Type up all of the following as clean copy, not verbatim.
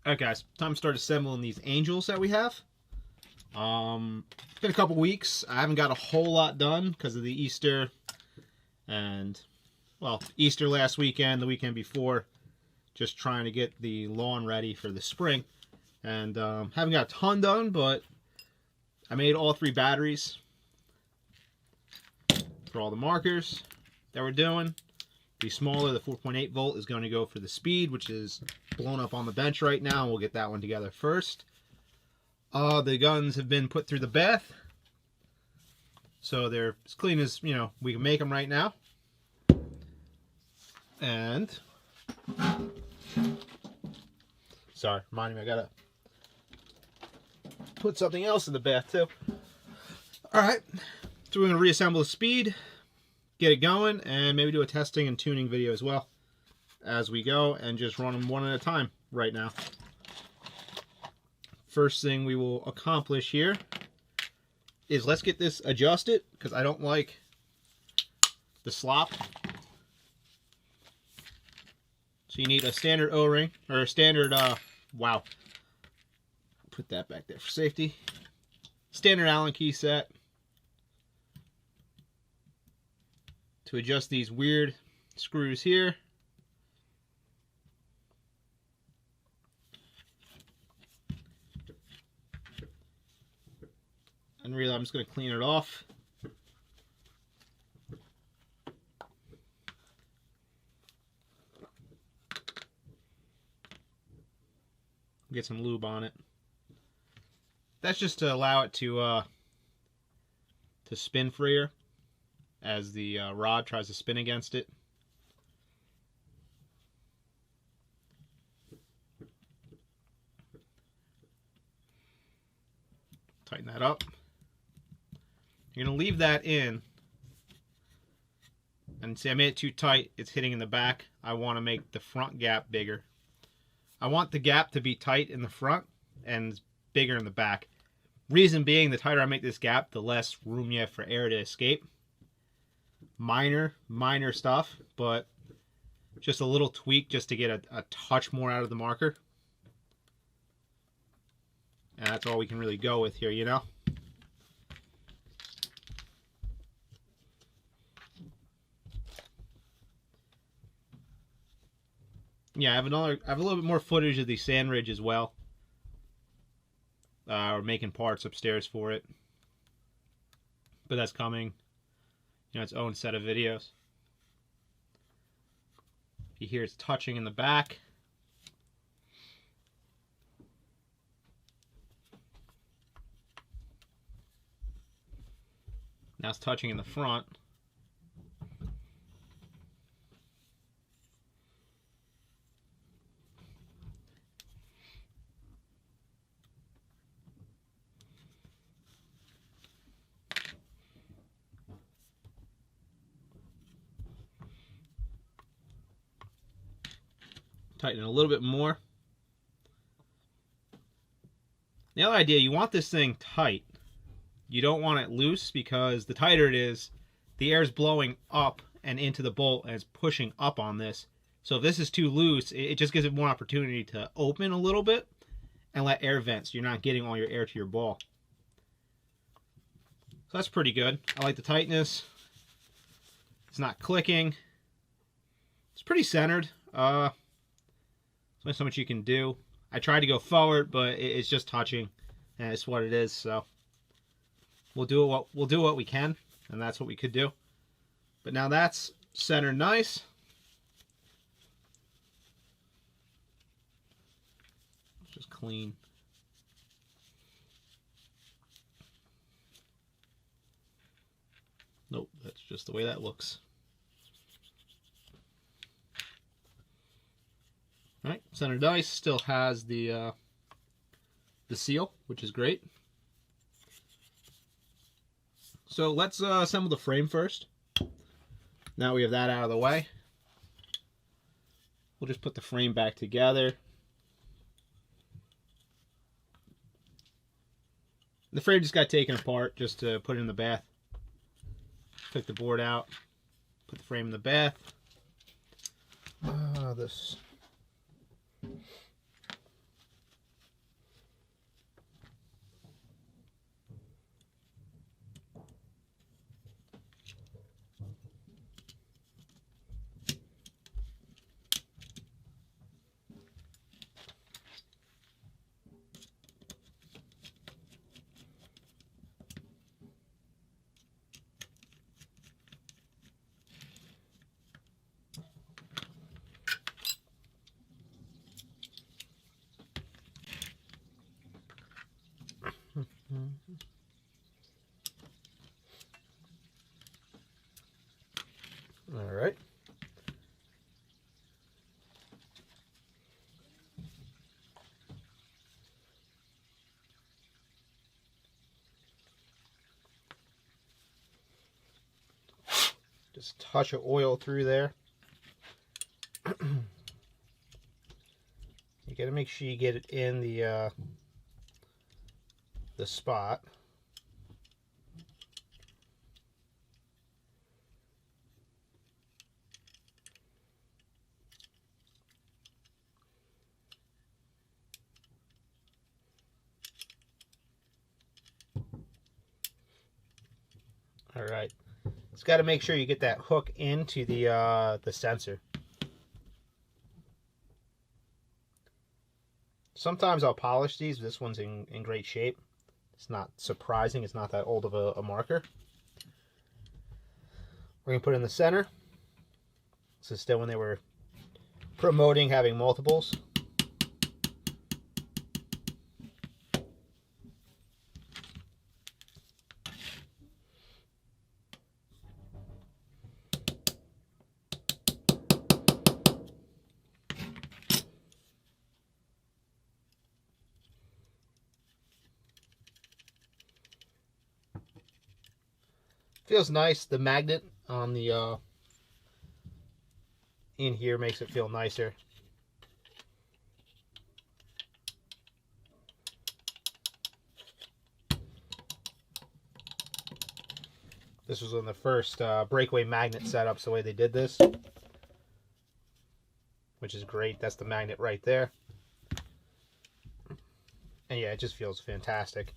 Alright guys, time to start assembling these angels that we have. It's been a couple weeks. I haven't got a whole lot done because of the Easter and, well, Easter last weekend, the weekend before. Just trying to get the lawn ready for the spring. And haven't got a ton done, but I made all 3 batteries for all the markers that we're doing. The smaller, the 4.8 volt, is going to go for the speed, which is blown up on the bench right now. We'll get that one together first. The guns have been put through the bath, so they're as clean as, you know, we can make them right now. And sorry, reminding me I gotta put something else in the bath too. All right, so we're gonna reassemble the speed, get it going, and maybe do a testing and tuning video as well as we go, and just run them one at a time right now. First thing we will accomplish here is let's get this adjusted, because I don't like the slop. So you need a standard O-ring, or a standard, wow. Put that back there for safety. Standard Allen key set to adjust these weird screws here. And really, I'm just going to clean it off. Get some lube on it. That's just to allow it to spin freer as the rod tries to spin against it. Tighten that up. You're going to leave that in. And see, I made it too tight. It's hitting in the back. I want to make the front gap bigger. I want the gap to be tight in the front and bigger in the back. Reason being, the tighter I make this gap, the less room you have for air to escape. Minor stuff, but just a little tweak just to get a touch more out of the marker. And that's all we can really go with here, you know? Yeah, I have a little bit more footage of the sand ridge as well. We're making parts upstairs for it, but that's coming, you know, its own set of videos. You hear it's touching in the back. Now it's touching in the front. Tighten it a little bit more. The other idea, you want this thing tight. You don't want it loose, because the tighter it is, the air is blowing up and into the bolt and it's pushing up on this. So if this is too loose, it just gives it more opportunity to open a little bit and let air vent, so you're not getting all your air to your ball. So that's pretty good. I like the tightness. It's not clicking. It's pretty centered. There's only so much you can do. I tried to go forward, but it's just touching, and it's what it is. So we'll do what we can, and that's what we could do. But now that's centered nice. Just clean. Nope, that's just the way that looks. Alright, center dice still has the seal, which is great. So let's assemble the frame first. Now we have that out of the way. We'll just put the frame back together. The frame just got taken apart just to put it in the bath. Took the board out, put the frame in the bath. This Just touch of oil through there. You got to make sure you get it in the spot. All right. It's got to make sure you get that hook into the sensor. Sometimes I'll polish these. This one's in great shape. It's not surprising. It's not that old of a marker. We're going to put it in the center. This is still when they were promoting having multiples. Feels nice. The magnet on the in here makes it feel nicer. This was on the first breakaway magnet setups, the way they did this, which is great. That's the magnet right there. And yeah, it just feels fantastic.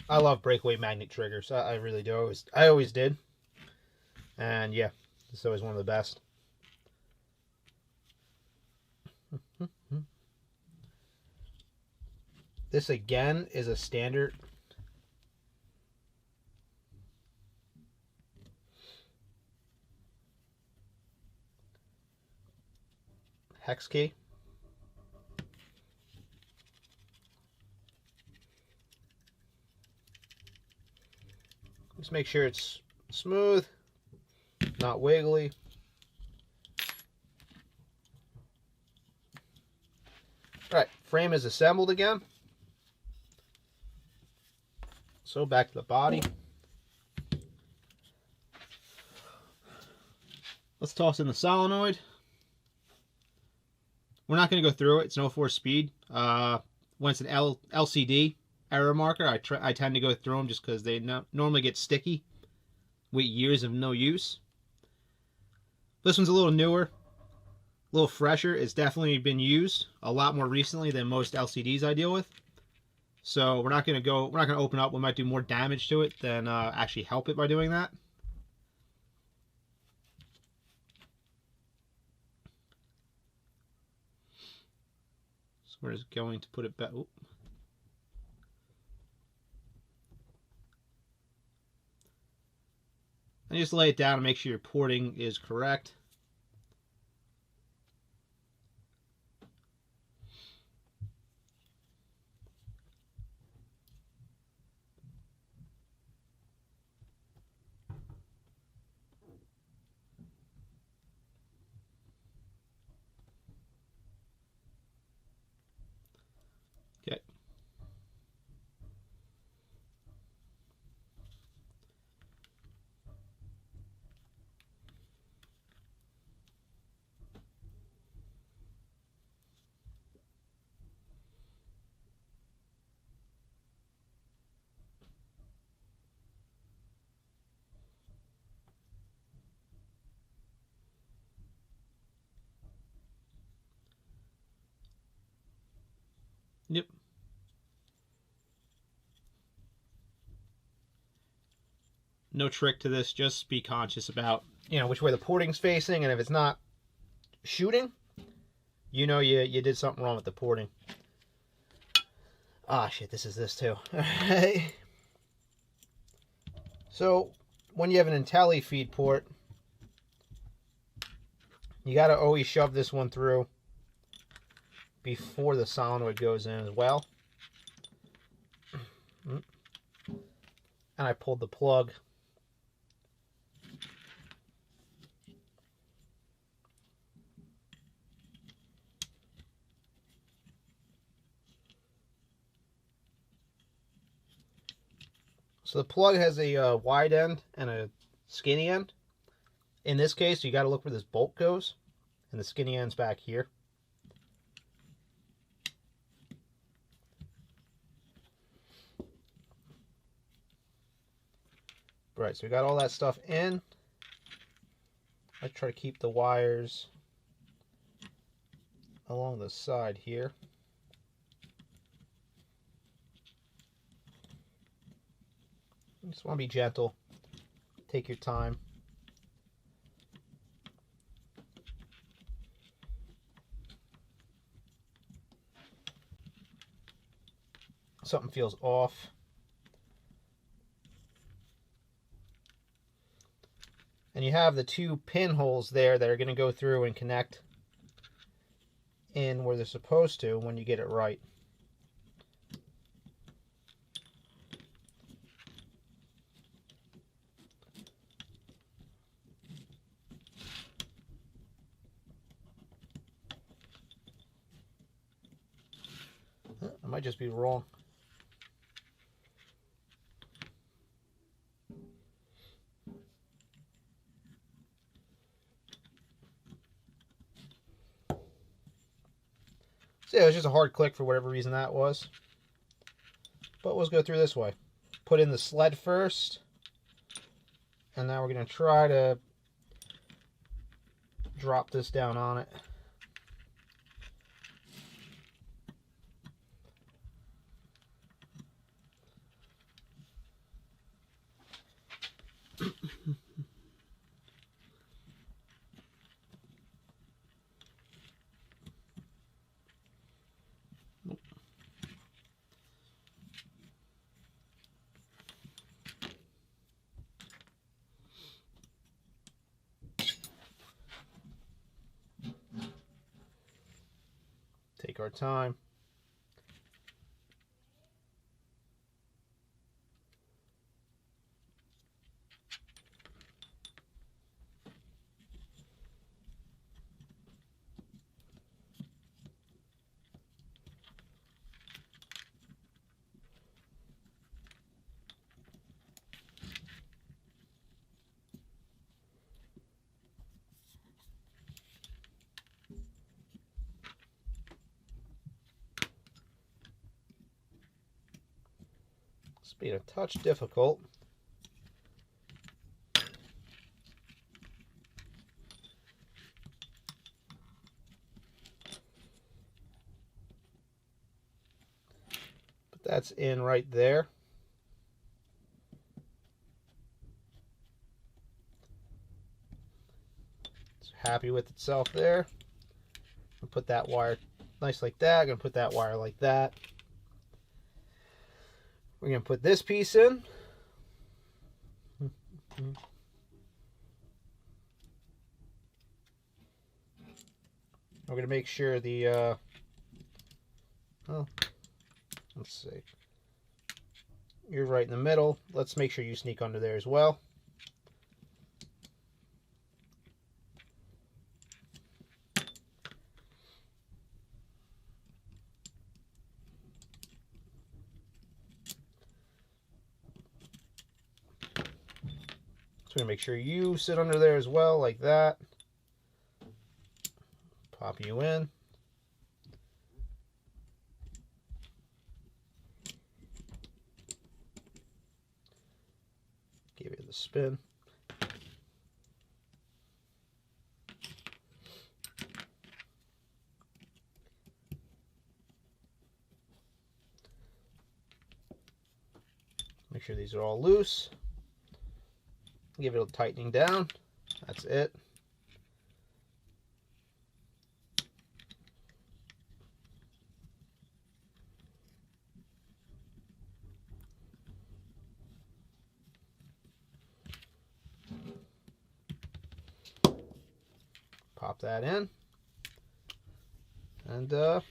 I love breakaway magnet triggers. I really do. I always did. And yeah, it's always one of the best. This again is a standard hex key. Just make sure it's smooth, not wiggly. All right, frame is assembled again. So back to the body. Let's toss in the solenoid. We're not going to go through it. It's no 4-speed. When it's an LCD error marker, I tend to go through them just because they normally get sticky with years of no use. This one's a little newer, a little fresher. It's definitely been used a lot more recently than most LCDs I deal with. So we're not going to open up. We might do more damage to it than actually help it by doing that. So we're just going to put it back. Oop. And just lay it down and make sure your porting is correct. Okay. Yep. No trick to this. Just be conscious about, which way the porting's facing, and if it's not shooting, you did something wrong with the porting. Ah, shit, this is this too. Alright. So, when you have an Intelli feed port, you got to always shove this one through before the solenoid goes in as well. And I pulled the plug. So the plug has a wide end and a skinny end. In this case, you got to look where this bolt goes, and the skinny end's back here. Right, so we got all that stuff in. I try to keep the wires along the side here. You just want to be gentle. Take your time. Something feels off. And you have the 2 pinholes there that are going to go through and connect in where they're supposed to when you get it right. I might just be wrong. So yeah, it was just a hard click for whatever reason that was. But let's go through this way. Put in the sled first. And now we're going to try to drop this down on it. Take our time. It's been a touch difficult. But that's in right there. It's happy with itself there. I'll put that wire nice like that. I'm going to put that wire like that. We're going to put this piece in. We're going to make sure the, oh, let's see. You're right in the middle. Let's make sure you sneak under there as well. So we're going to make sure you sit under there as well, like that. Pop you in. Give it the spin. Make sure these are all loose. Give it a tightening down. That's it. Pop that in. And so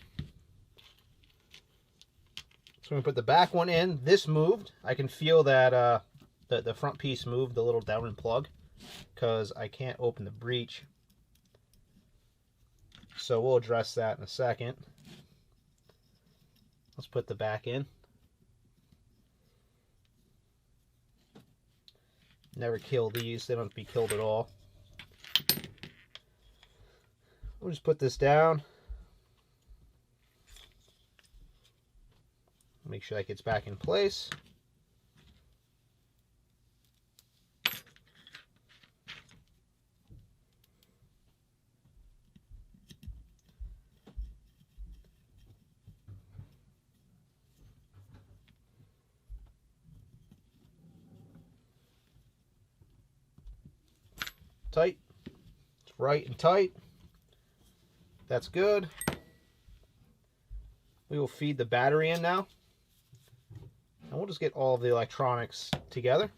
we put the back one in. This moved. I can feel that the front piece moved, the little downward plug, because I can't open the breech. So we'll address that in a second. Let's put the back in. Never kill these. They don't have to be killed at all. We'll just put this down. Make sure that gets back in place. Tight. It's right and tight. That's good. We will feed the battery in now. And we'll just get all of the electronics together.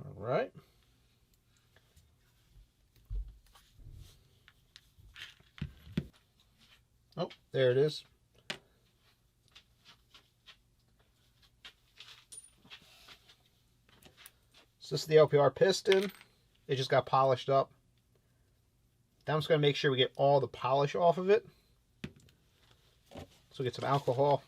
All right. Oh, there it is. So this is the LPR piston. It just got polished up. Now I'm just going to make sure we get all the polish off of it. So get some alcohol.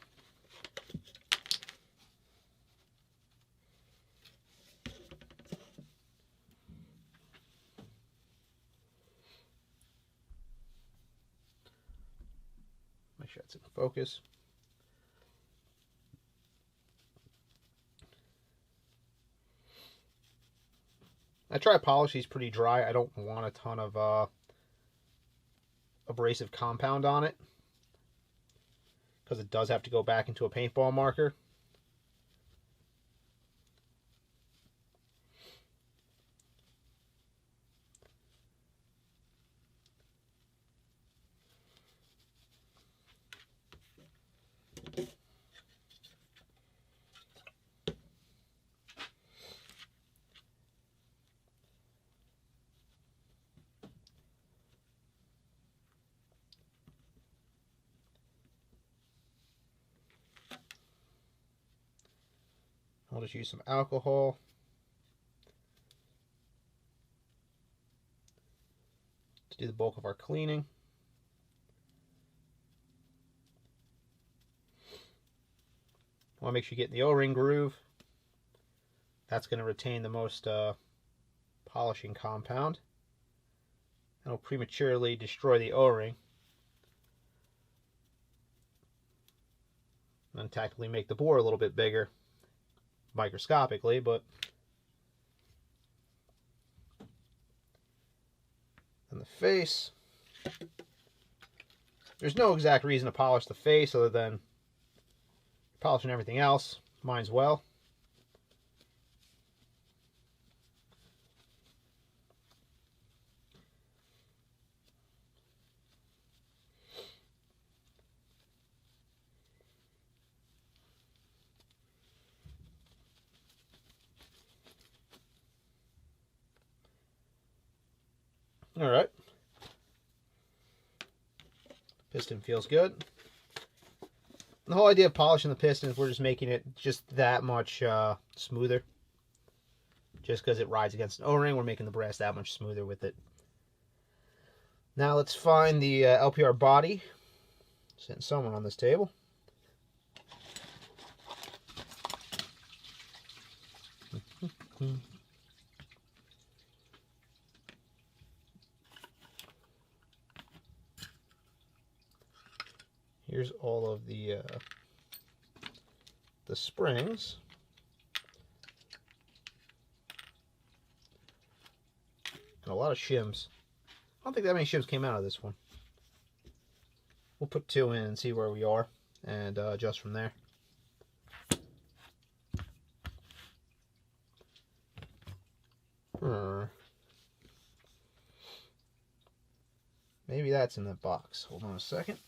Make sure it's in focus. I try to polish these pretty dry. I don't want a ton of abrasive compound on it, because it does have to go back into a paintball marker. I'll just use some alcohol. To do the bulk of our cleaning. I want to make sure you get in the O-ring groove. That's going to retain the most polishing compound. And it'll prematurely destroy the O-ring. And then tactically make the bore a little bit bigger. Microscopically, but and the face, there's no exact reason to polish the face other than polishing everything else. Might as well. All right. Piston feels good. The whole idea of polishing the piston is we're just making it just that much smoother. Just because it rides against an O-ring, we're making the brass that much smoother with it. Now let's find the LPR body. Sitting somewhere on this table. Here's all of the springs. And a lot of shims. I don't think that many shims came out of this one. We'll put 2 in and see where we are and adjust from there. Maybe that's in that box. Hold on a second.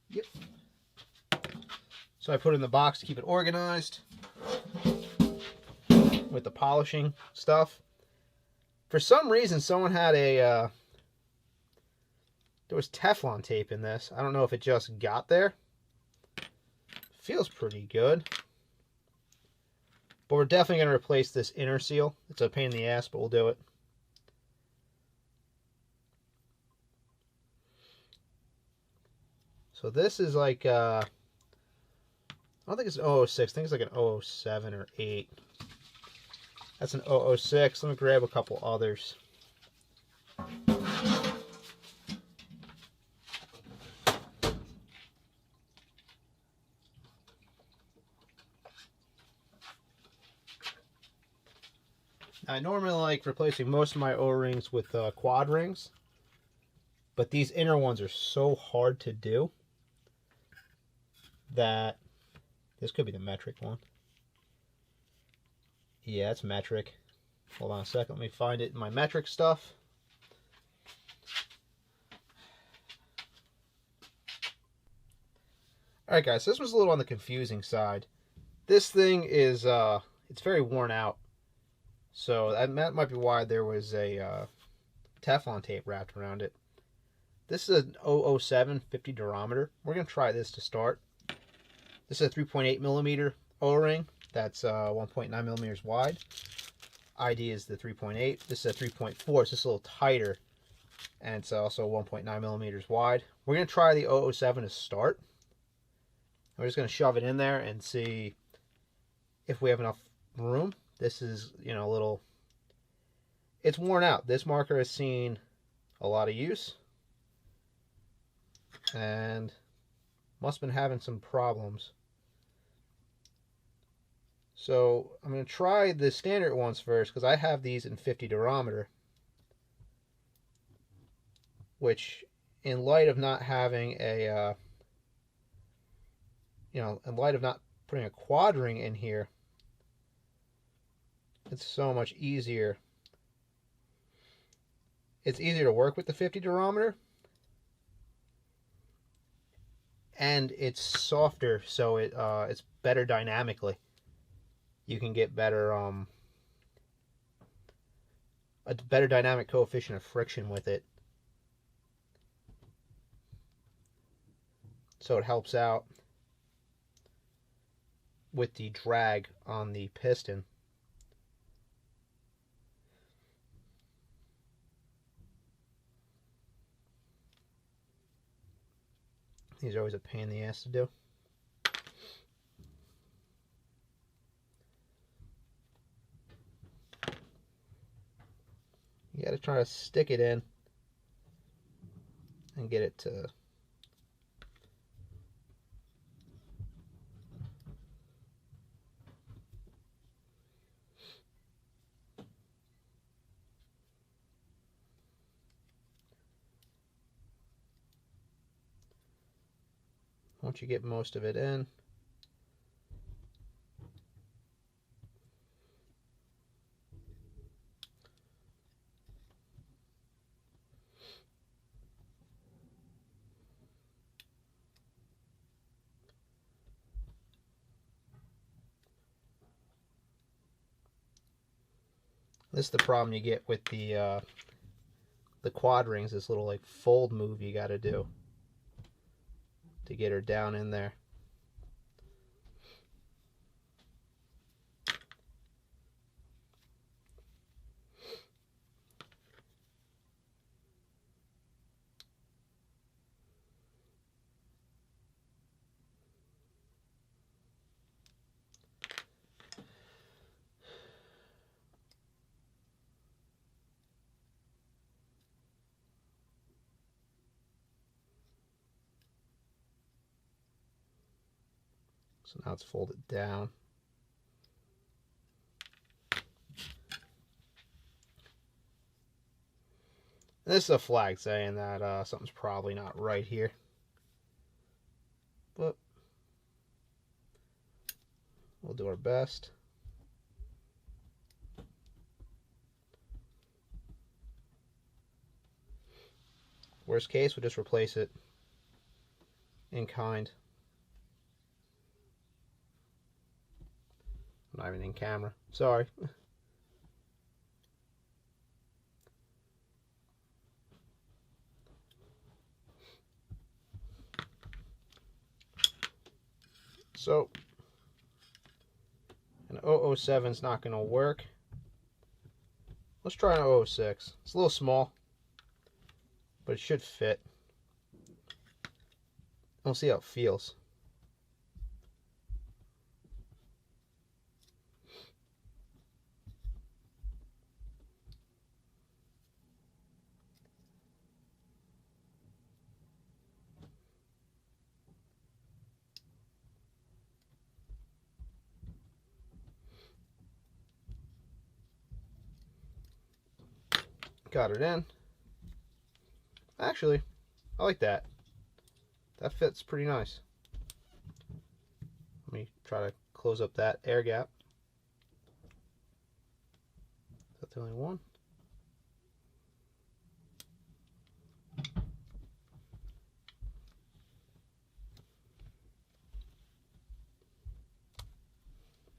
Yep. So I put it in the box to keep it organized with the polishing stuff. For some reason, someone had a there was Teflon tape in this. I don't know if it just got there, feels pretty good. But we're definitely going to replace this inner seal. It's a pain in the ass, but we'll do it. So this is like, I don't think it's an 006. I think it's like an 007 or 8. That's an 006. Let me grab a couple others. I normally like replacing most of my O-rings with quad rings, but these inner ones are so hard to do that this could be the metric one. Yeah, it's metric. Hold on a second, let me find it in my metric stuff. Alright guys, so this was a little on the confusing side. This thing is, it's very worn out. So that might be why there was a Teflon tape wrapped around it. This is an 007 50 durometer. We're going to try this to start. This is a 3.8 millimeter O-ring. That's 1.9 millimeters wide. ID is the 3.8. This is a 3.4. It's just a little tighter. And it's also 1.9 millimeters wide. We're going to try the 007 to start. We're just going to shove it in there and see if we have enough room. This is, you know, a little, it's worn out. This marker has seen a lot of use and must have been having some problems. So I'm going to try the standard ones first because I have these in 50 durometer, which in light of not having a, you know, in light of not putting a quad ring in here, it's so much easier. It's easier to work with the 50 durometer. And it's softer, so it's better dynamically. You can get better a better dynamic coefficient of friction with it. So it helps out with the drag on the piston. These are always a pain in the ass to do. You got to try to stick it in and get it to once you get most of it in, this is the problem you get with the quad rings, this little like fold move you got to do to get her down in there. So now it's folded down. And this is a flag saying that something's probably not right here. But we'll do our best. Worst case, we'll just replace it in kind. Not even in camera. Sorry. So an 007 is not going to work. Let's try an 006. It's a little small, but it should fit. We'll see how it feels. Got it in. Actually, I like that. That fits pretty nice. Let me try to close up that air gap. Is that the only one?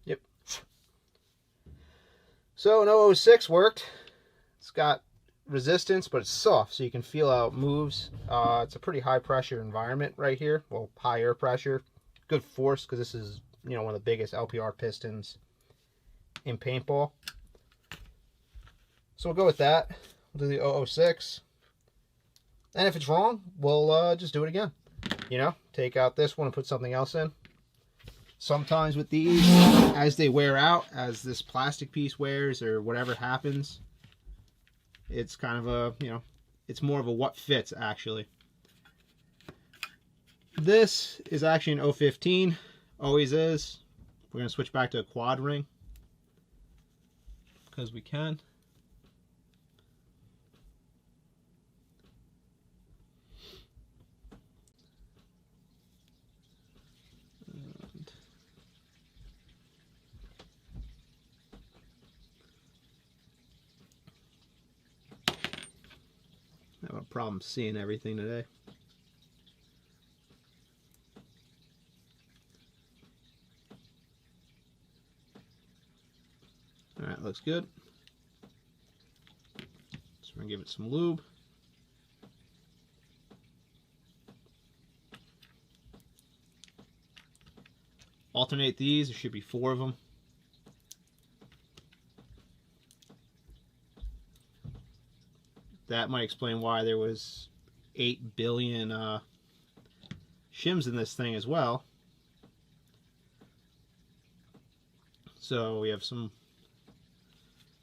Yep. So an 006 worked. It's got resistance, but it's soft, so you can feel how it moves. It's a pretty high pressure environment right here. Well, high air pressure. Good force, because this is, you know, one of the biggest LPR pistons in paintball. So we'll go with that. We'll do the 006. And if it's wrong, we'll just do it again. You know, take out this one and put something else in. Sometimes with these, as they wear out, as this plastic piece wears or whatever happens, it's kind of a, you know, it's more of a what fits, actually. This is actually an 015. Always is. We're going to switch back to a quad ring, because we can. I have a problem seeing everything today. Alright, looks good. So we're going to give it some lube. Alternate these, there should be 4 of them. That might explain why there was 8 billion shims in this thing as well. So we have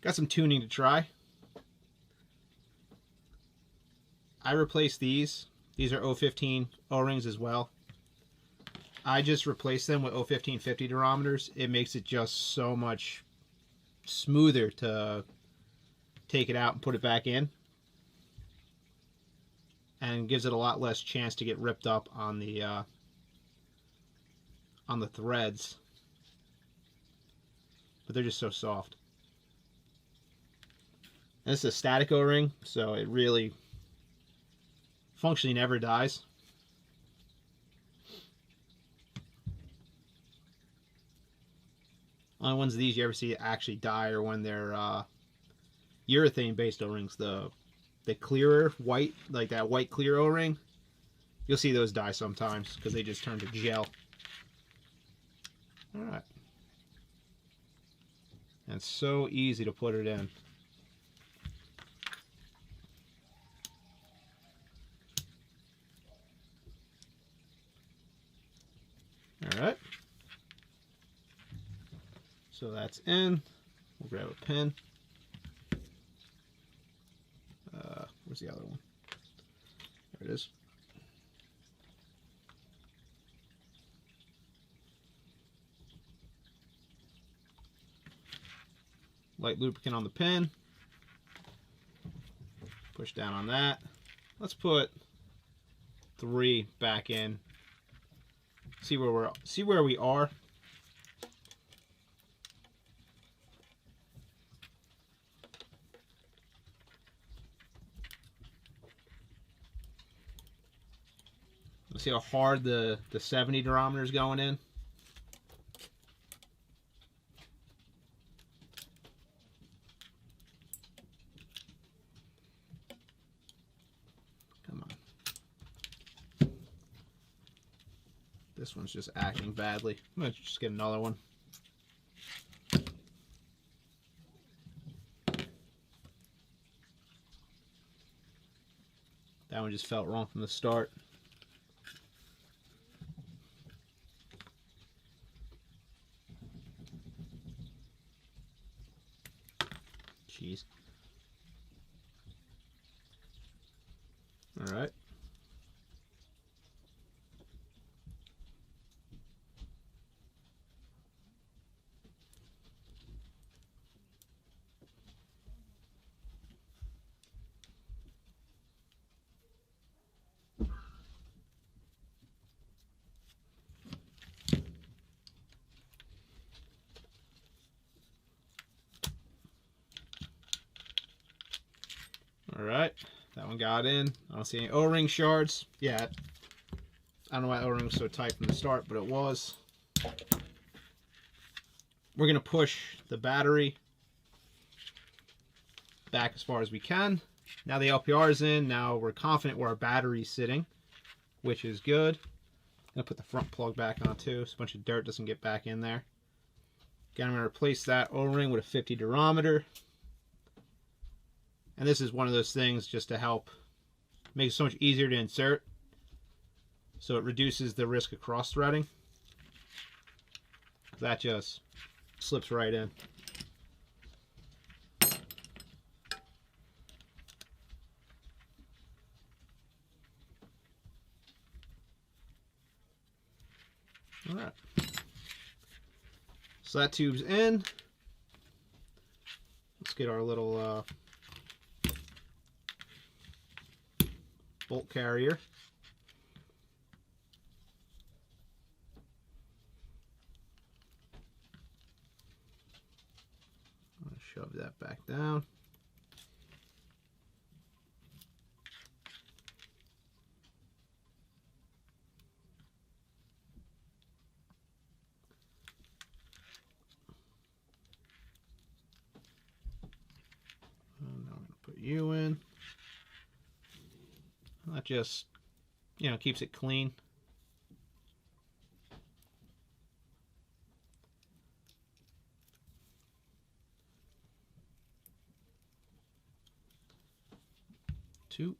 got some tuning to try. I replaced these. These are 015 O-rings as well. I just replaced them with 015 50 durometers. It makes it just so much smoother to take it out and put it back in, and gives it a lot less chance to get ripped up on the threads. But they're just so soft. And this is a static O-ring, so it really functionally never dies. Only ones of these you ever see actually die are when they're urethane based O-rings. The clearer white, like that white clear O-ring, you'll see those die sometimes because they just turn to gel. Alright. And it's so easy to put it in. Alright. So that's in. We'll grab a pen. Where's the other one? There it is. Light lubricant on the pen. Push down on that. Let's put 3 back in. See where we are. See how hard the 70 durometer is going in? Come on. This one's just acting badly. I'm going to just get another one. That one just felt wrong from the start. Jeez. All right. Alright, that one got in. I don't see any O-ring shards yet. I don't know why O-ring was so tight from the start, but it was. We're going to push the battery back as far as we can. Now the LPR is in. Now we're confident where our battery's sitting, which is good. I'm going to put the front plug back on too, so a bunch of dirt doesn't get back in there. Again, I'm going to replace that O-ring with a 50 durometer. And this is one of those things just to help make it so much easier to insert. So it reduces the risk of cross-threading. That just slips right in. All right. So that tube's in. Let's get our little bolt carrier. I'm going to shove that back down. And now I'm going to put you in. That just, you know, keeps it clean. Two.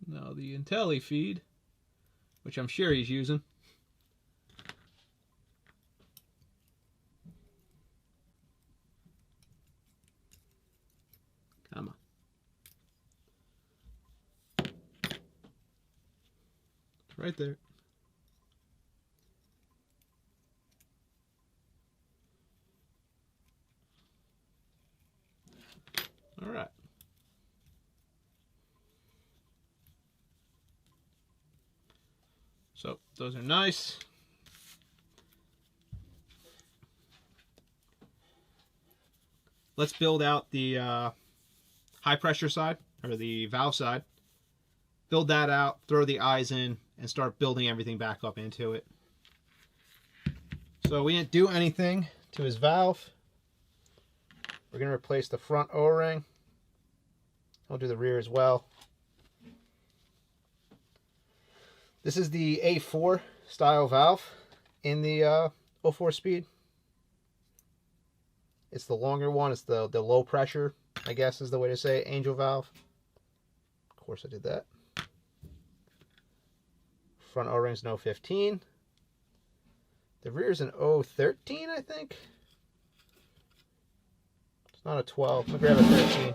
Now the Intelli feed, which I'm sure he's using. Come on. It's right there. All right. So those are nice. Let's build out the high pressure side, or the valve side. Build that out, throw the eyes in, and start building everything back up into it. So we didn't do anything to his valve. We're going to replace the front O-ring. I'll do the rear as well. This is the A4 style valve in the 04 speed. It's the longer one. It's the low pressure, I guess is the way to say it, angel valve. Of course I did that. Front O-ring's an 015. The rear's an 013, I think. It's not a 12. I'm gonna grab a 13.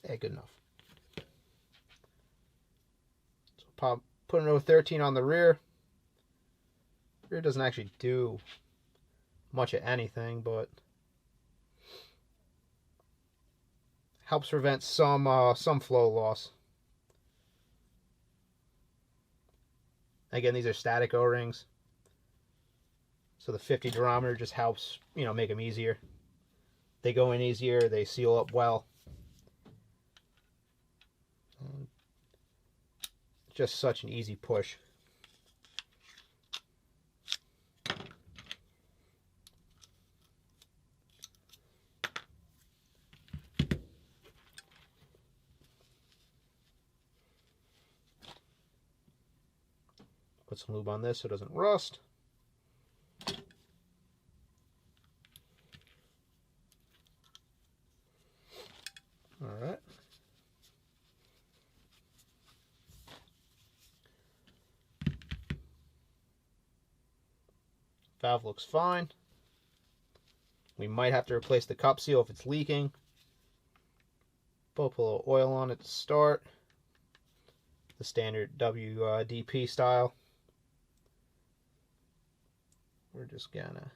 Yeah, good enough. So put an 013 on the rear. Rear doesn't actually do much of anything, but helps prevent some flow loss. Again, these are static O-rings. So the 50 durometer just helps, you know, make them easier. They go in easier, they seal up well. Just such an easy push. Put some lube on this so it doesn't rust. All right. Valve looks fine. We might have to replace the cup seal if it's leaking. Put a little oil on it to start. The standard WDP style. We're just gonna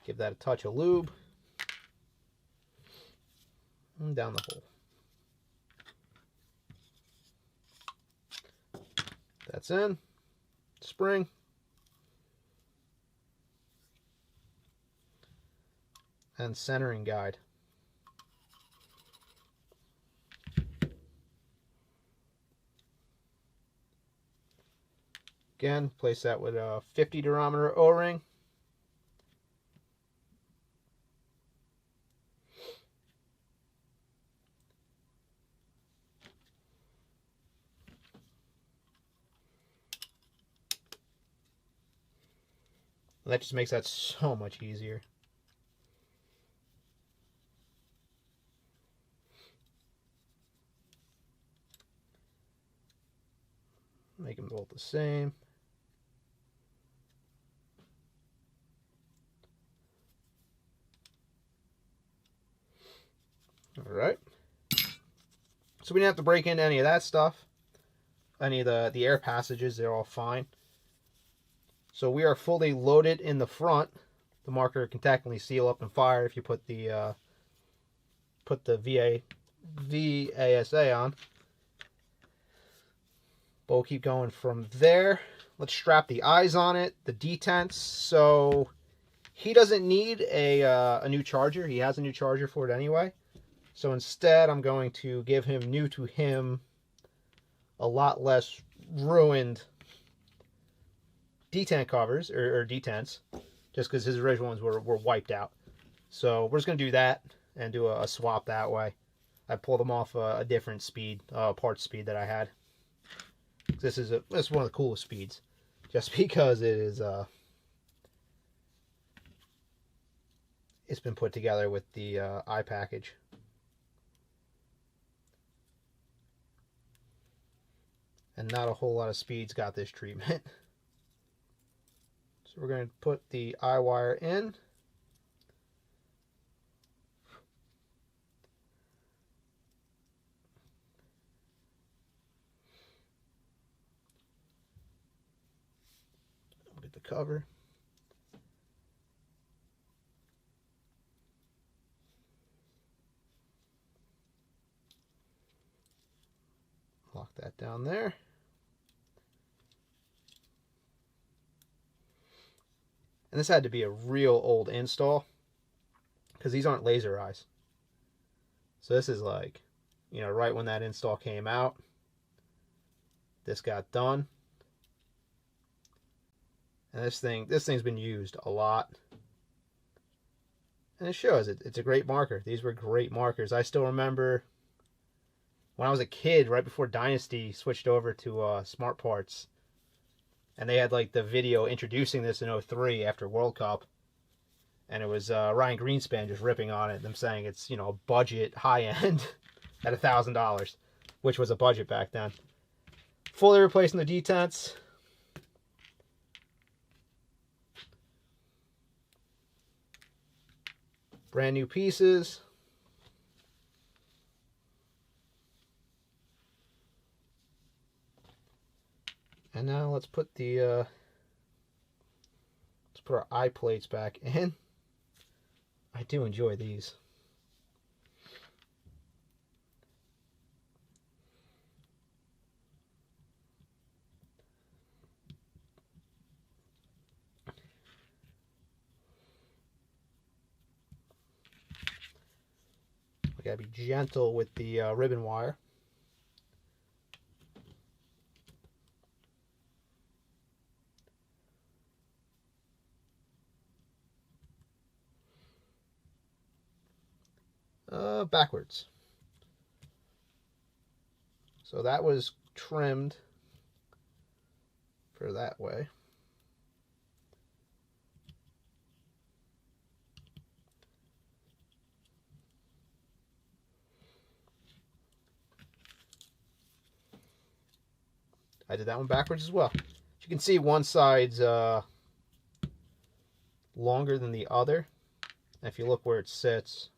give that a touch of lube. And down the hole. That's in. Spring. And centering guide. Again, place that with a 50 durometer O-ring. And that just makes that so much easier. Make them both the same. All right. So we didn't have to break into any of that stuff. Any of the air passages, they're all fine. So we are fully loaded in the front. The marker can technically seal up and fire if you put the VASA on. But we'll keep going from there. Let's strap the eyes on it, the detents. So he doesn't need a new charger. He has a new charger for it anyway. So instead, I'm going to give him new to him, a lot less ruined detent covers, or detents, just because his original ones were wiped out. So we're just going to do that and do a swap that way. I pulled them off a different speed, part speed that I had. This is one of the coolest speeds, just because it is it's been put together with the eye package. And not a whole lot of speeds got this treatment. So we're going to put the eye wire in. We'll get the cover. Lock that down there. And this had to be a real old install, because these aren't laser eyes. So this is like, you know, right when that install came out, this got done. And this thing's been used a lot. And it shows. It's a great marker. These were great markers. I still remember when I was a kid, right before Dynasty switched over to Smart Parts, and they had like the video introducing this in 03 after World Cup, and it was Ryan Greenspan just ripping on it, them saying it's, you know, budget high end at $1,000, which was a budget back then. Fully replacing the detents. Brand new pieces. And now let's put our eye plates back in. I do enjoy these. gotta be gentle with the ribbon wire. Backwards. So that was trimmed for that way. I did that one backwards as well. As you can see, one side's longer than the other. And if you look where it sits,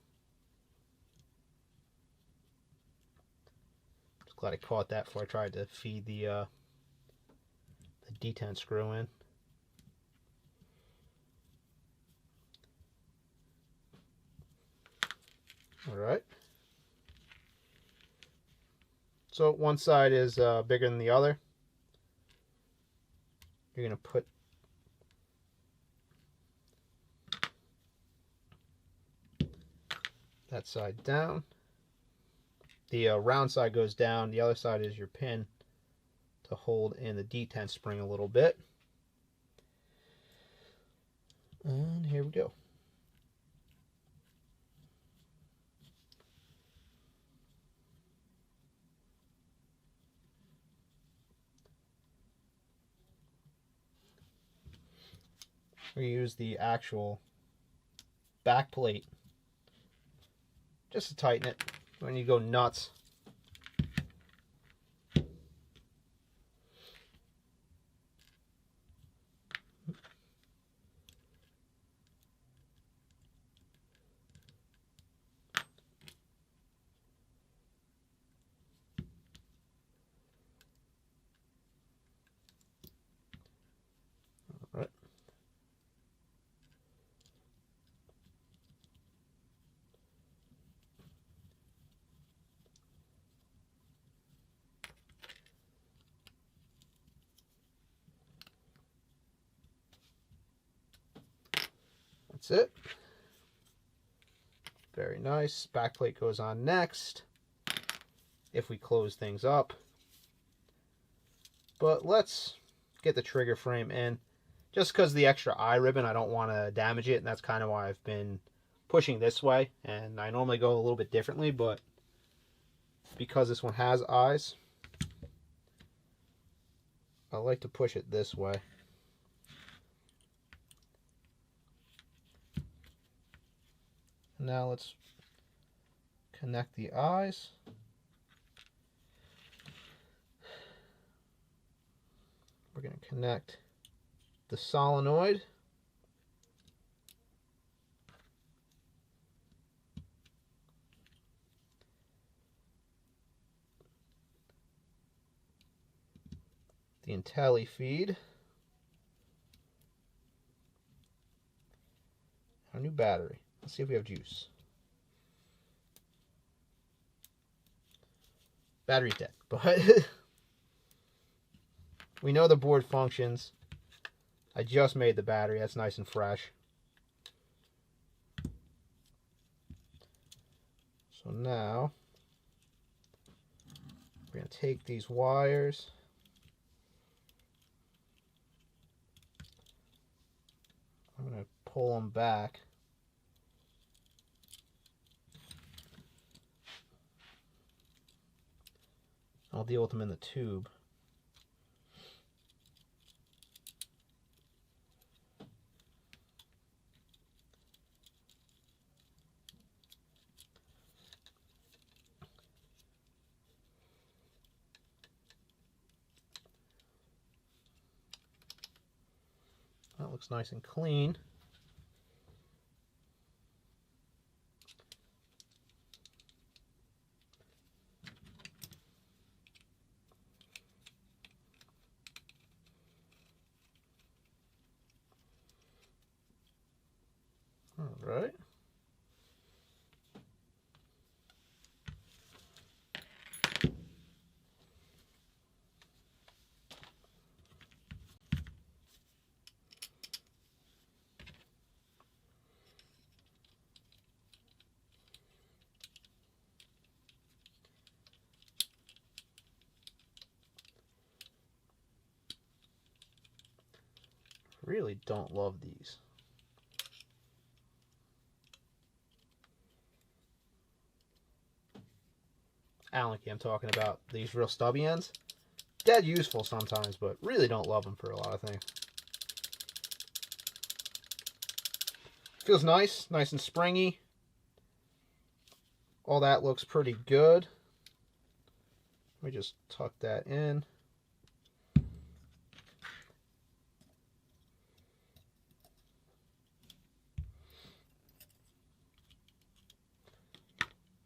just glad I caught that before I tried to feed the detent screw in. All right. So one side is bigger than the other. You're going to put that side down. The round side goes down. The other side is your pin to hold in the detent spring a little bit. And here we go. We use the actual back plate just to tighten it when you go nuts. All right. That's it. Very nice. Backplate goes on next if we close things up. But let's get the trigger frame in. Just because the extra eye ribbon, I don't want to damage it, and that's kind of why I've been pushing this way. And I normally go a little bit differently, but because this one has eyes, I like to push it this way. Now let's connect the eyes. We're going to connect the solenoid. The Intelli feed. Our new battery. Let's see if we have juice. Battery's dead, but we know the board functions. I just made the battery. That's nice and fresh. So now we're going to take these wires. I'm going to pull them back. I'll deal with them in the tube. That looks nice and clean. All right. Really don't love these. Allen key I'm talking about. These real stubby ends. Dead useful sometimes, but really don't love them for a lot of things. Feels nice. Nice and springy. All that looks pretty good. Let me just tuck that in.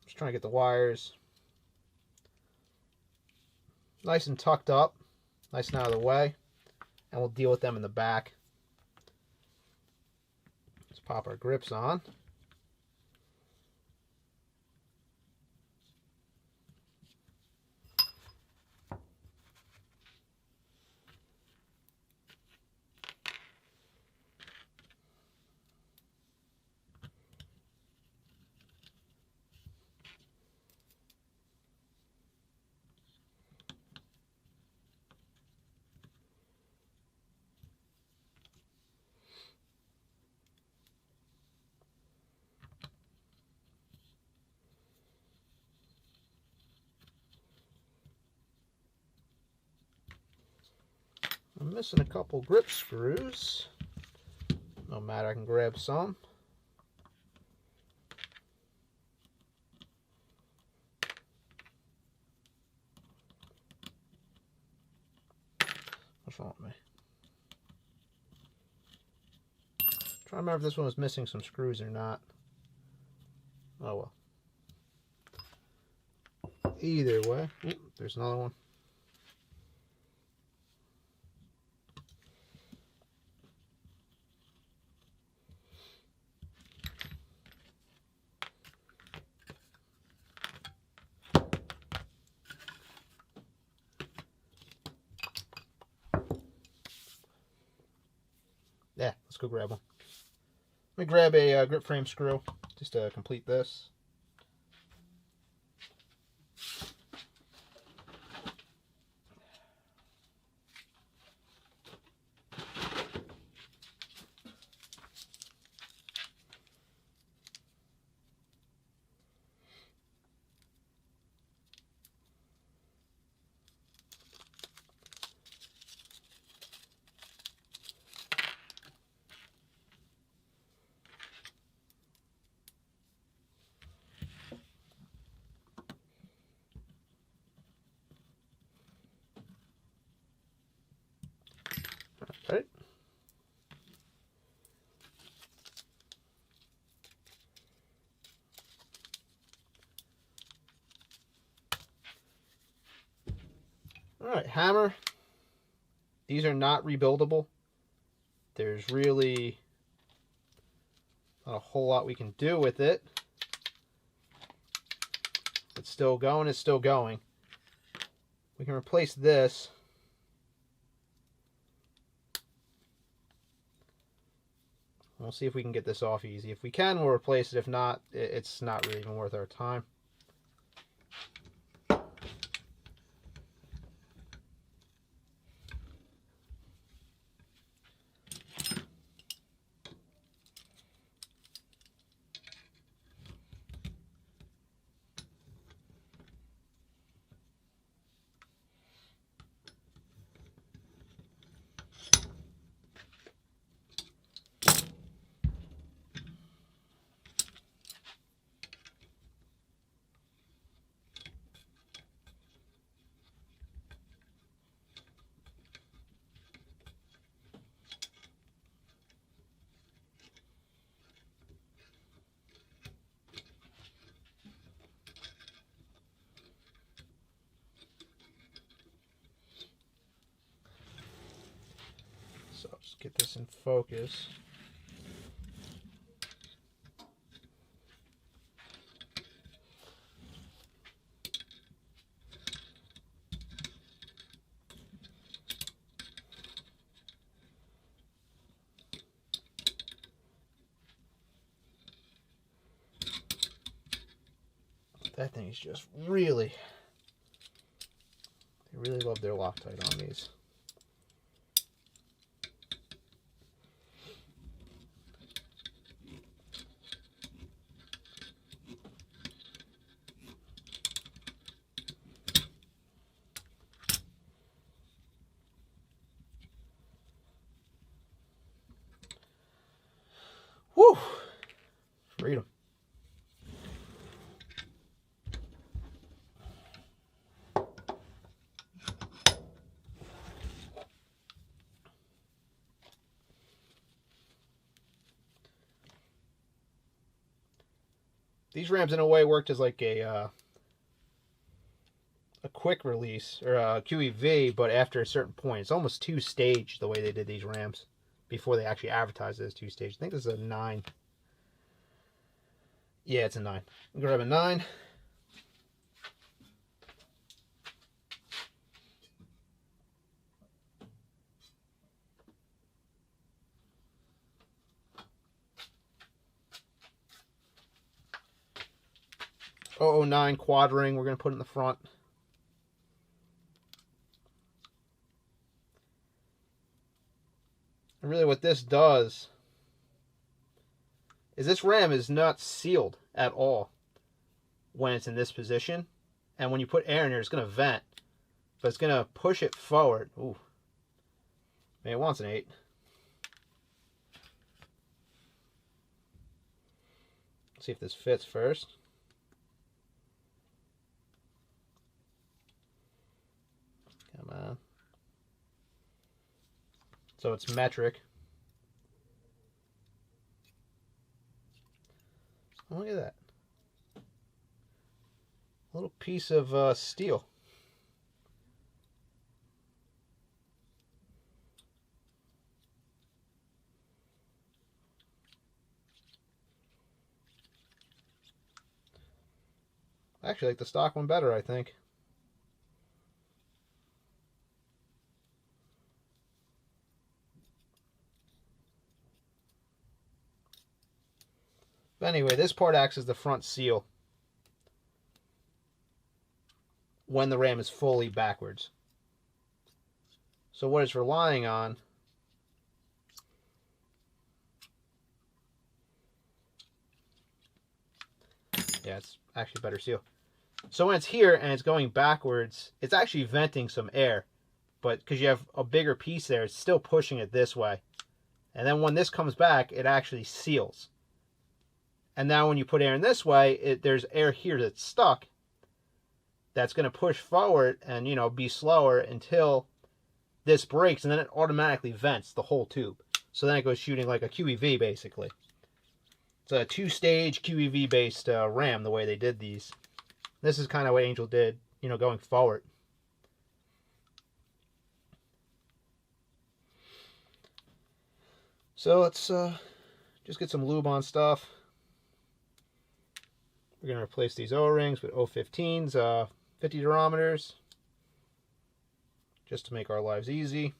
Just trying to get the wires nice and tucked up, nice and out of the way, and we'll deal with them in the back. Let's pop our grips on. I'm missing a couple grip screws. No matter, I can grab some. What's wrong with me? Trying to remember if this one was missing some screws or not. Oh well. Either way, there's another one. Yeah, let's go grab one. Let me grab a grip frame screw just to complete this. Right. All right, hammer. These are not rebuildable. There's really not a whole lot we can do with it. It's still going, it's still going. We can replace this. We'll see if we can get this off easy. If we can, we'll replace it. If not, it's not really even worth our time. So just get this in focus. That thing is just really, they really love their Loctite on these. These rams in a way worked as like a quick release or a QEV, but after a certain point. It's almost two-stage the way they did these rams before they actually advertised it as two-stage. I think this is a 9. Yeah, it's a 9. I'm going to grab a 9. Oh, 09 quad ring we're going to put in the front. And really what this does is this ram is not sealed at all when it's in this position. And when you put air in there, it's going to vent. But it's going to push it forward. Ooh. Man, it wants an 8. Let's see if this fits first. Come on. So it's metric. Oh, look at that. A little piece of steel. I actually like the stock one better, I think. But anyway, this part acts as the front seal when the ram is fully backwards. So what it's relying on yeah, it's actually a better seal. So when it's here and it's going backwards, it's actually venting some air. But because you have a bigger piece there, it's still pushing it this way. And then when this comes back, it actually seals. And now when you put air in this way, there's air here that's stuck. That's going to push forward and, you know, be slower until this breaks. And then it automatically vents the whole tube. So then it goes shooting like a QEV, basically. It's a 2-stage QEV-based ram, the way they did these. This is kind of what Angel did, you know, going forward. So let's just get some lube on stuff. We're going to replace these O-rings with 015s, 50 durometers, just to make our lives easy.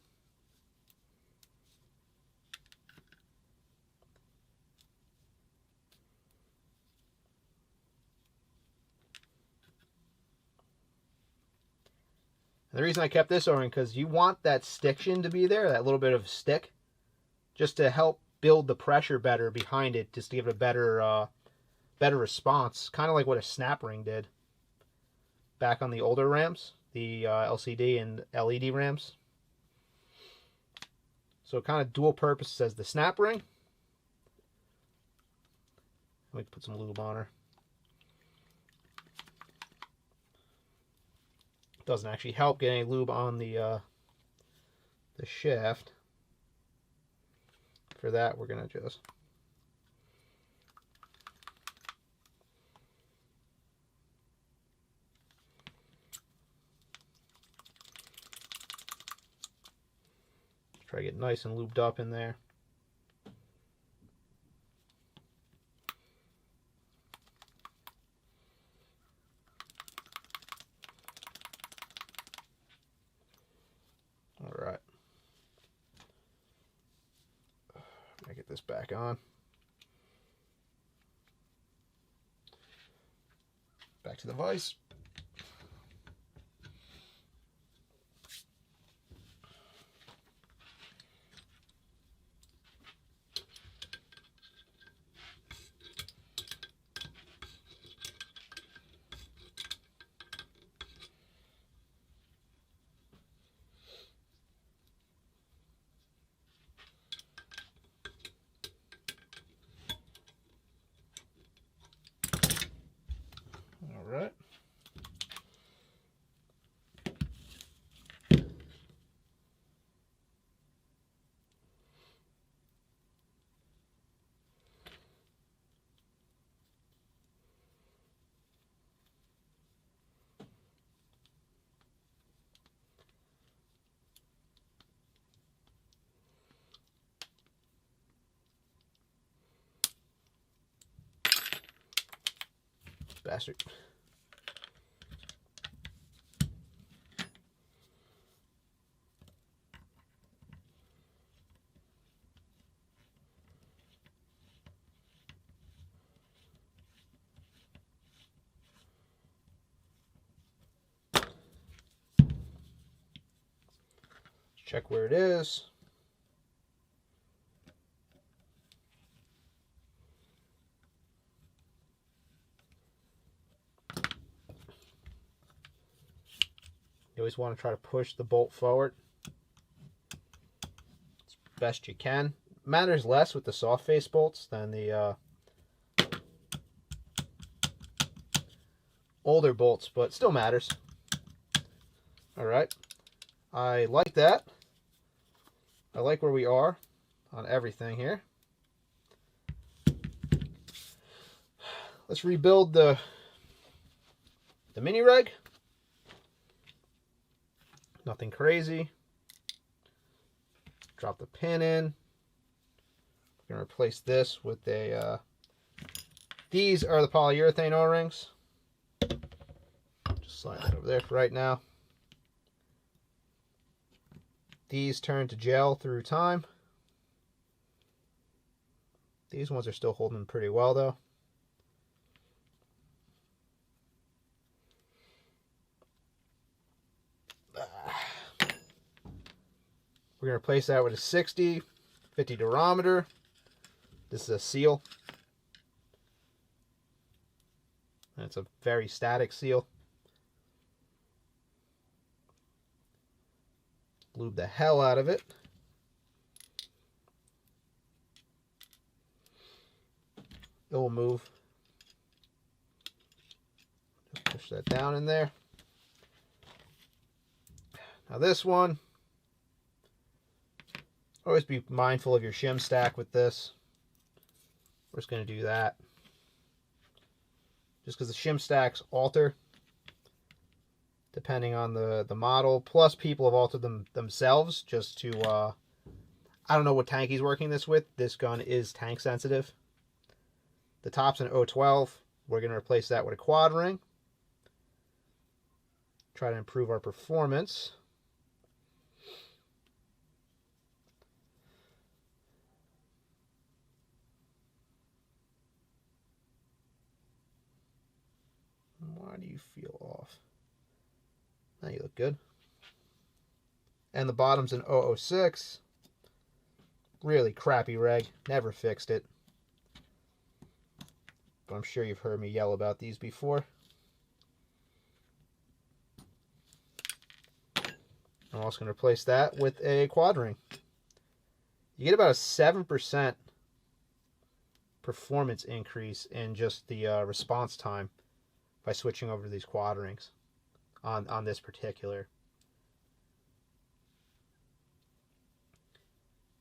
And the reason I kept this O-ring, because you want that stiction to be there, that little bit of stick, just to help build the pressure better behind it, just to give it a better response, kind of like what a snap ring did back on the older rams, the LCD and LED rams. So it kind of dual purpose as the snap ring. Let me put some lube on her. Doesn't actually help get any lube on the shaft. For that, we're gonna just try to get nice and lubed up in there. All right. I get this back on. Back to the vise. All right. bastard. Check where it is. You always want to try to push the bolt forward as best you can. Matters less with the soft face bolts than the older bolts, but still matters. All right, I like that. I like where we are on everything here. Let's rebuild the mini reg. Nothing crazy. Drop the pin in. We're going to replace this with a... these are the polyurethane O-rings. Just slide that over there for right now. These turn to gel through time. These ones are still holding pretty well though. We're going to replace that with a 60, 50 durometer. This is a seal. And it's a very static seal. Lube the hell out of it. It will move. Just push that down in there. Now this one, always be mindful of your shim stack with this. We're just going to do that. Just because the shim stacks alter depending on the model. Plus people have altered them themselves just to, I don't know what tank he's working this with. This gun is tank sensitive. The top's an 012. We're going to replace that with a quad ring. Try to improve our performance. Why do you feel off? Now you look good. And the bottom's an 006. Really crappy reg. Never fixed it. But I'm sure you've heard me yell about these before. I'm also going to replace that with a quad ring. You get about a 7% performance increase in just the response time by switching over to these quad rings on this particular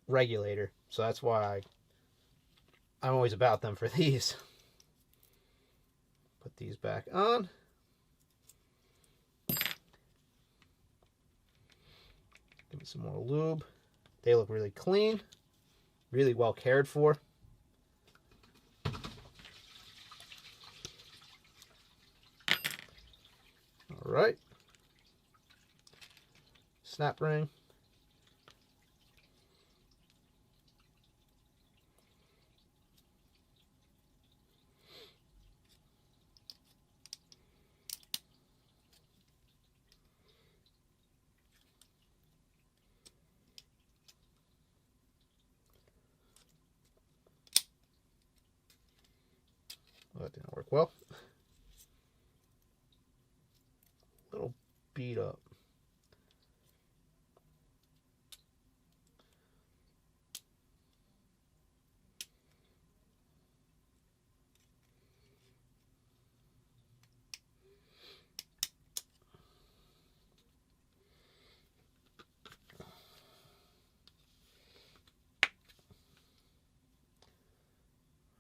regulator. So that's why I'm always about them for these. Put these back on. Give me some more lube. They look really clean, really well cared for. All right. Snap ring. Well, that didn't work well. A little beat up.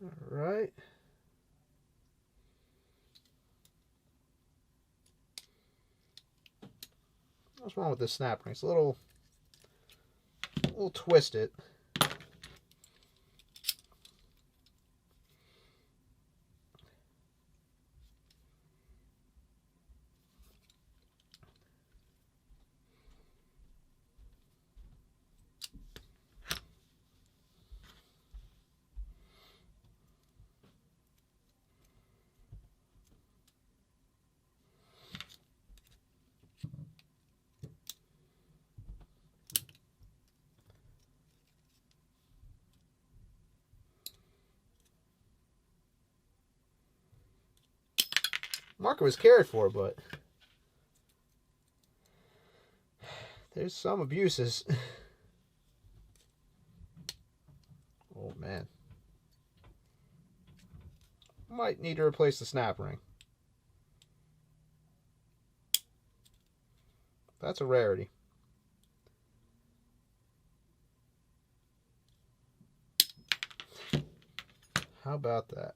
All right. What's wrong with this snap ring? It's a little twisted. marker was cared for, but there's some abuses. Oh man. Might need to replace the snap ring. That's a rarity. How about that?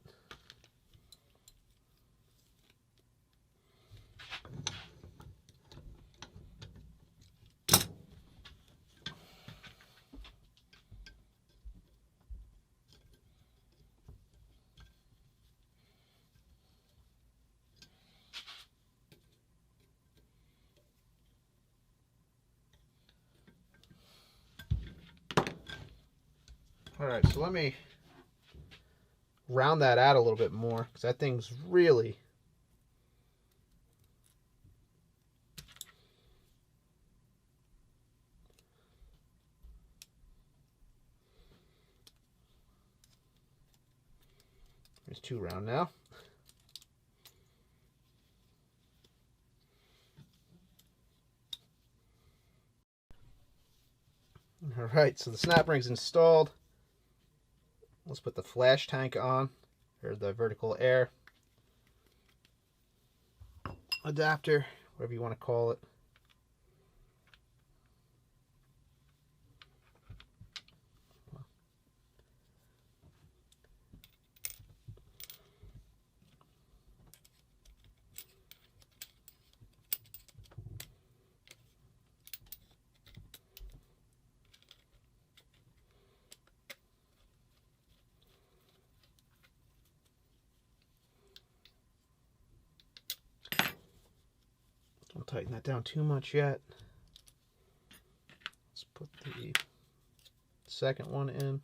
All right, so let me round that out a little bit more, because that thing's really it's too round now. All right, so the snap ring's installed. Let's put the flash tank on, or the vertical air adapter, whatever you want to call it. Don't tighten that down too much yet. Let's put the second one in.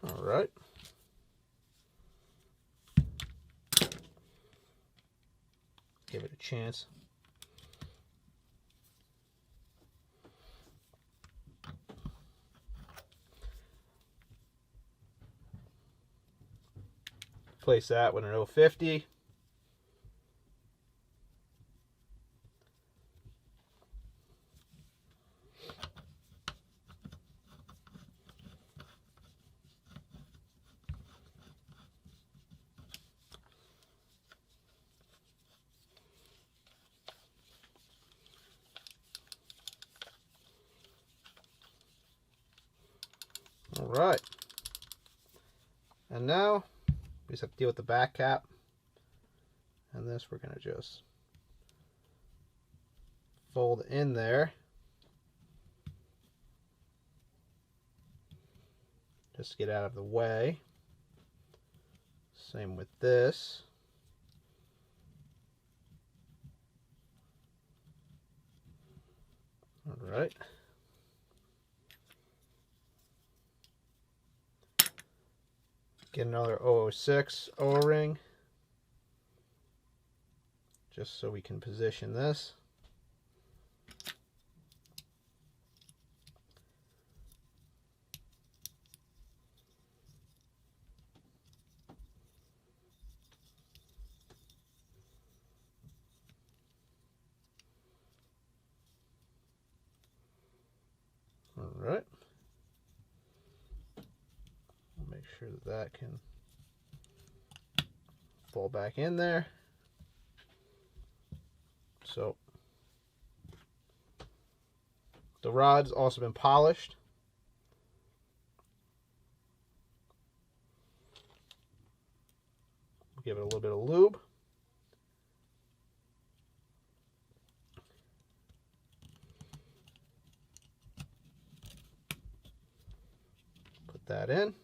All right. Give it a chance. Place that with an 050. All right. And now we just have to deal with the back cap. And this we're going to just fold in there. Just to get out of the way. Same with this. All right. Get another 006 O-ring, just so we can position this. All right. Make sure that that can fall back in there. So the rod's also been polished. Give it a little bit of lube. Put that in.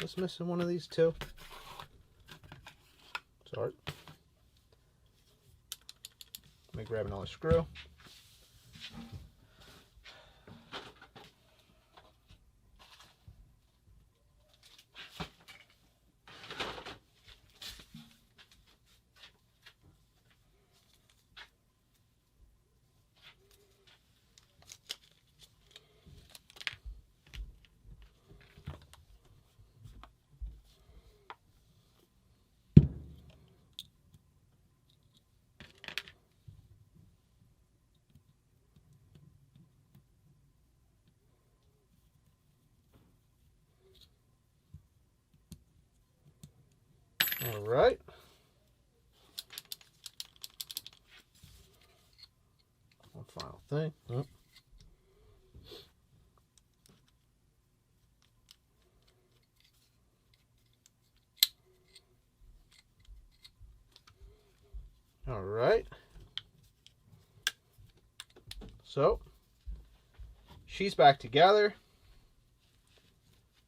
Just missing one of these two. Sorry. Let me grab another screw. All right. One final thing. Oh. All right. So, she's back together.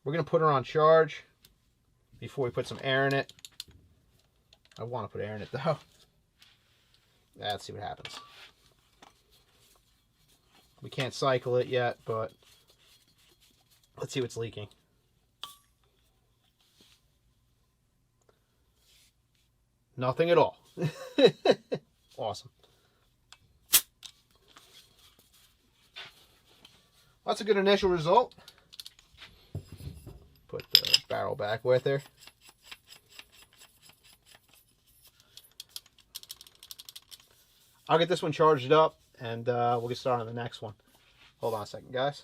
We're going to put her on charge before we put some air in it. I want to put air in it though. Let's see what happens. We can't cycle it yet, but let's see what's leaking. Nothing at all. Awesome. That's a good initial result. Put the barrel back with her. I'll get this one charged up, and we'll get started on the next one. Hold on a second, guys.